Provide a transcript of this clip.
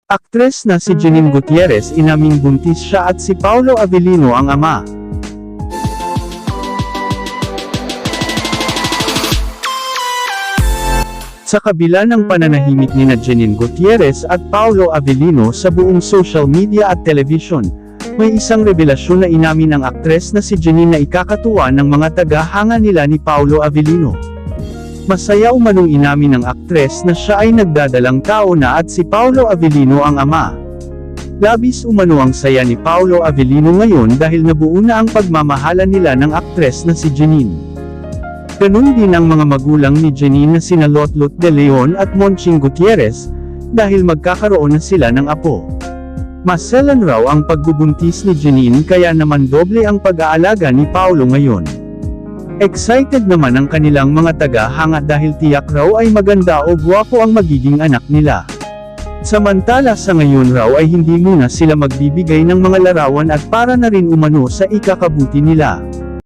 Aktres na si Janine Gutierrez inaming buntis siya at si Paolo Avellino ang ama. Sa kabila ng pananahimik nina Janine Gutierrez at Paolo Avellino sa buong social media at television, may isang revelasyon na inamin ng aktres na si Janine na ikakatuwa ng mga taga-hanga nila ni Paolo Avellino. Masaya umanong inamin ng aktres na siya ay nagdadalang tao na at si Paolo Avellino ang ama. Labis umano ang saya ni Paolo Avellino ngayon dahil nabuo na ang pagmamahalan nila ng aktres na si Janine. Ganun din ang mga magulang ni Janine na sina Lotlot De Leon at Monching Gutierrez, dahil magkakaroon na sila ng apo. Maselan raw ang pagbubuntis ni Janine kaya naman doble ang pag-aalaga ni Paolo ngayon. Excited naman ang kanilang mga taga-hanga dahil tiyak raw ay maganda o gwapo ang magiging anak nila. Samantala sa ngayon raw ay hindi muna sila magbibigay ng mga larawan at para na rin umano sa ikakabuti nila.